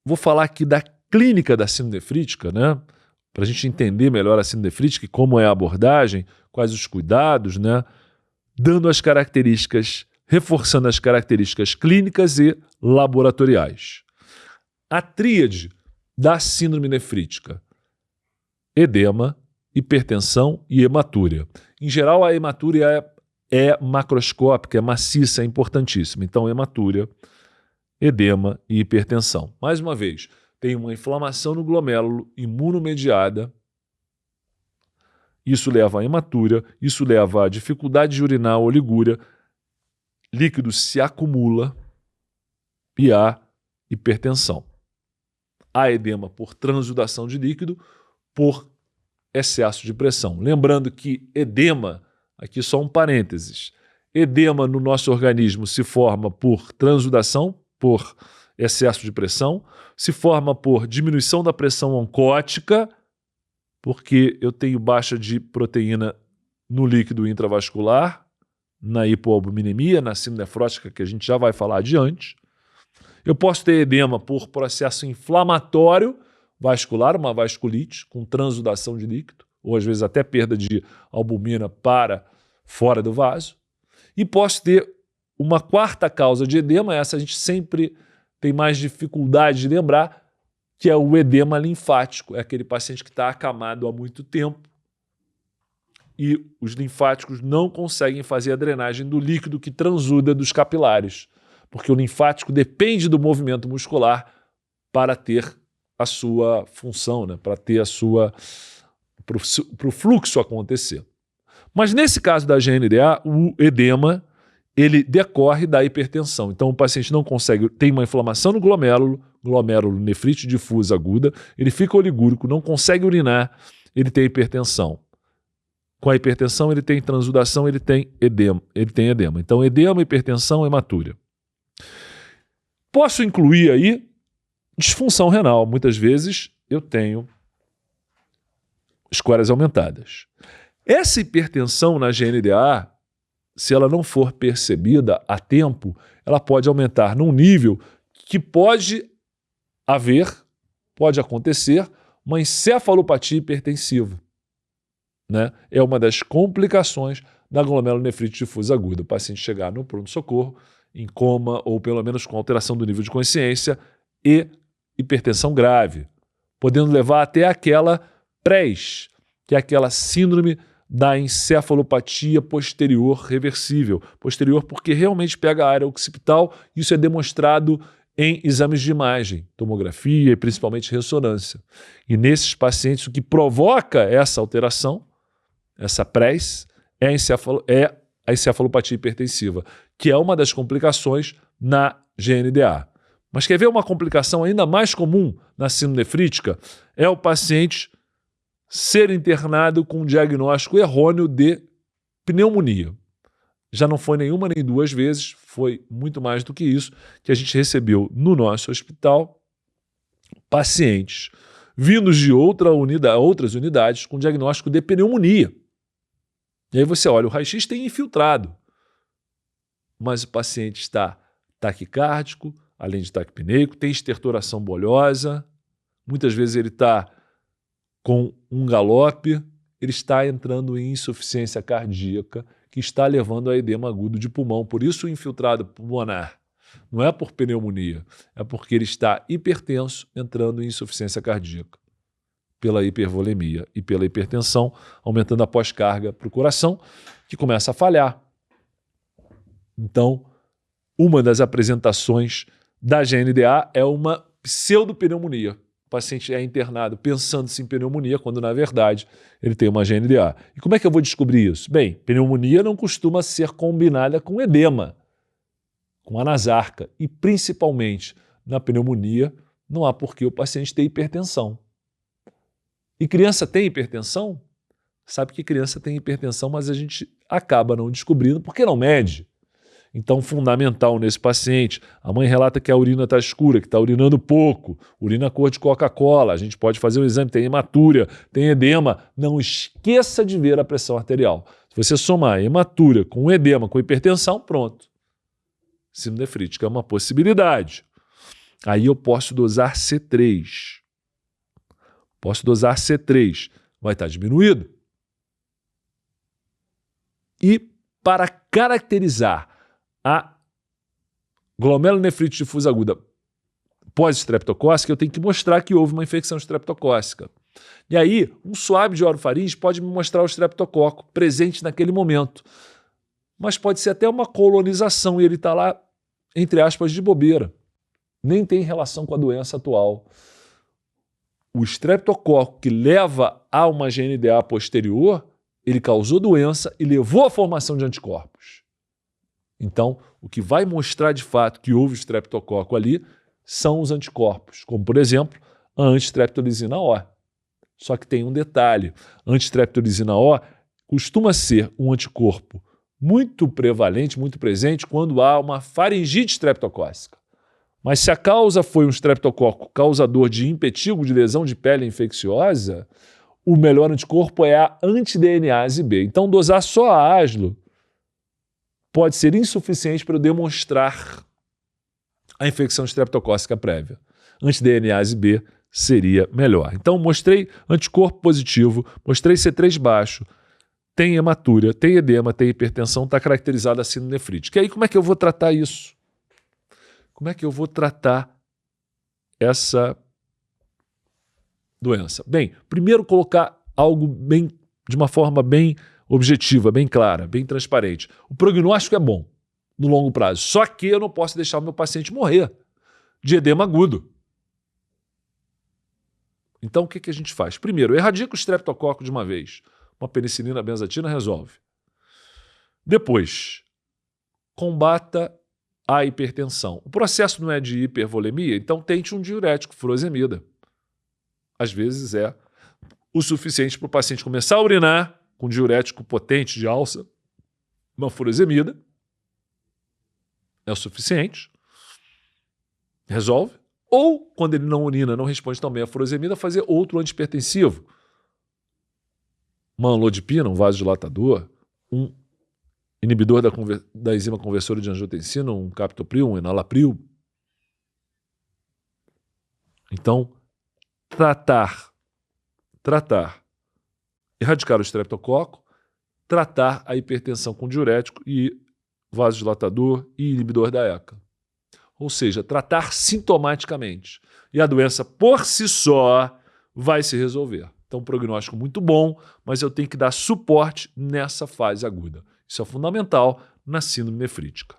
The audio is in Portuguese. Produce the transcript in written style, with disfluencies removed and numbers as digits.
vou falar aqui da clínica da síndrome nefrítica, né? Para a gente entender melhor a síndrome nefrítica e como é a abordagem, quais os cuidados, né? Dando as características, reforçando as características clínicas e laboratoriais. A tríade da síndrome nefrítica: edema, hipertensão e hematúria. Em geral, a hematúria é macroscópica, é maciça, é importantíssima. Então, hematúria, edema e hipertensão. Mais uma vez, tem uma inflamação no glomérulo imunomediada. Isso leva à hematúria, isso leva à dificuldade de urinar, oligúria, líquido se acumula e há hipertensão. Há edema por transudação de líquido, por excesso de pressão. Lembrando que edema, aqui só um parênteses, edema no nosso organismo se forma por transudação, por excesso de pressão, se forma por diminuição da pressão oncótica, porque eu tenho baixa de proteína no líquido intravascular, na hipoalbuminemia, na síndrome nefrótica, que a gente já vai falar adiante. Eu posso ter edema por processo inflamatório vascular, uma vasculite, com transudação de líquido, ou às vezes até perda de albumina para fora do vaso. E posso ter uma quarta causa de edema, essa a gente sempre tem mais dificuldade de lembrar, que é o edema linfático. É aquele paciente que está acamado há muito tempo e os linfáticos não conseguem fazer a drenagem do líquido que transuda dos capilares, porque o linfático depende do movimento muscular para ter a sua função, né? Para ter para o fluxo acontecer. Mas nesse caso da GNDA, o edema ele decorre da hipertensão. Então o paciente não consegue, tem uma inflamação no glomérulo nefrite difusa aguda, ele fica oligúrico, não consegue urinar, ele tem hipertensão. Com a hipertensão ele tem transudação, ele tem edema. Então edema, hipertensão, hematúria. Posso incluir aí disfunção renal. Muitas vezes eu tenho escórias aumentadas. Essa hipertensão na GNDA, se ela não for percebida a tempo, ela pode aumentar num nível que pode acontecer uma encefalopatia hipertensiva, né? É uma das complicações da glomerulonefrite difusa aguda. O paciente chegar no pronto-socorro em coma ou pelo menos com alteração do nível de consciência e hipertensão grave, podendo levar até aquela PRES, que é aquela síndrome da encefalopatia posterior reversível. Posterior porque realmente pega a área occipital, isso é demonstrado em exames de imagem, tomografia e principalmente ressonância. E nesses pacientes o que provoca essa alteração, essa PRES, é a encefalopatia hipertensiva, que é uma das complicações na GNDA. Mas quer ver uma complicação ainda mais comum na síndrome nefrítica? É o paciente ser internado com um diagnóstico errôneo de pneumonia. Já não foi nenhuma nem duas vezes, foi muito mais do que isso que a gente recebeu no nosso hospital pacientes vindos de outras unidades com diagnóstico de pneumonia. E aí você olha, o raio-x tem infiltrado, mas o paciente está taquicárdico, além de taquipneico, tem estertoração bolhosa, muitas vezes ele está com um galope, ele está entrando em insuficiência cardíaca, que está levando a edema agudo de pulmão. Por isso o infiltrado pulmonar não é por pneumonia, é porque ele está hipertenso, entrando em insuficiência cardíaca, pela hipervolemia e pela hipertensão, aumentando a pós-carga para o coração, que começa a falhar. Então, uma das apresentações da GNDA é uma pseudopneumonia. O paciente é internado pensando-se em pneumonia, quando na verdade ele tem uma GNDA. E como é que eu vou descobrir isso? Bem, pneumonia não costuma ser combinada com edema, com anasarca. E principalmente na pneumonia não há por que o paciente ter hipertensão. E criança tem hipertensão? Sabe que criança tem hipertensão, mas a gente acaba não descobrindo porque não mede. Então, fundamental nesse paciente, a mãe relata que a urina está escura, que está urinando pouco, urina cor de Coca-Cola, a gente pode fazer um exame, tem hematúria, tem edema. Não esqueça de ver a pressão arterial. Se você somar hematúria com edema, com hipertensão, pronto. Síndrome nefrítica é uma possibilidade. Aí eu posso dosar C3. Posso dosar C3. Vai estar diminuído. E para caracterizar a glomerulonefrite difusa aguda pós-estreptocócica, eu tenho que mostrar que houve uma infecção estreptocócica. E aí, um swab de orofaringe pode me mostrar o estreptococo presente naquele momento. Mas pode ser até uma colonização e ele está lá, entre aspas, de bobeira. Nem tem relação com a doença atual. O estreptococo que leva a uma GNDA posterior, ele causou doença e levou à formação de anticorpos. Então, o que vai mostrar de fato que houve estreptococo ali são os anticorpos, como, por exemplo, a antistreptolizina O. Só que tem um detalhe: a antistreptolizina O costuma ser um anticorpo muito prevalente, muito presente quando há uma faringite estreptocócica. Mas se a causa foi um estreptococo causador de impetigo, de lesão de pele infecciosa, o melhor anticorpo é a anti-DNase B. Então, dosar só a aslo pode ser insuficiente para eu demonstrar a infecção estreptocócica prévia. Anti-DNase B seria melhor. Então, mostrei anticorpo positivo, mostrei C3 baixo, tem hematúria, tem edema, tem hipertensão, está caracterizada a síndrome nefrítica. E aí, como é que eu vou tratar isso? Como é que eu vou tratar essa doença? Bem, primeiro colocar algo de uma forma bem objetiva, bem clara, bem transparente. O prognóstico é bom no longo prazo, só que eu não posso deixar o meu paciente morrer de edema agudo. Então, o que a gente faz? Primeiro, erradica o estreptococo de uma vez. Uma penicilina benzatina resolve. Depois, combata a hipertensão. O processo não é de hipervolemia, então tente um diurético, furosemida. Às vezes é o suficiente para o paciente começar a urinar com diurético potente de alça, uma furosemida. É o suficiente. Resolve. Ou, quando ele não urina, não responde também à furosemida, fazer outro antihipertensivo. Uma amlodipina, um vasodilatador, um inibidor da enzima conversora de angiotensina, um captopril, um enalapril. Então, tratar, erradicar o estreptococo, tratar a hipertensão com diurético e vasodilatador e inibidor da ECA. Ou seja, tratar sintomaticamente. E a doença por si só vai se resolver. Então, prognóstico muito bom, mas eu tenho que dar suporte nessa fase aguda. Isso é fundamental na síndrome nefrítica.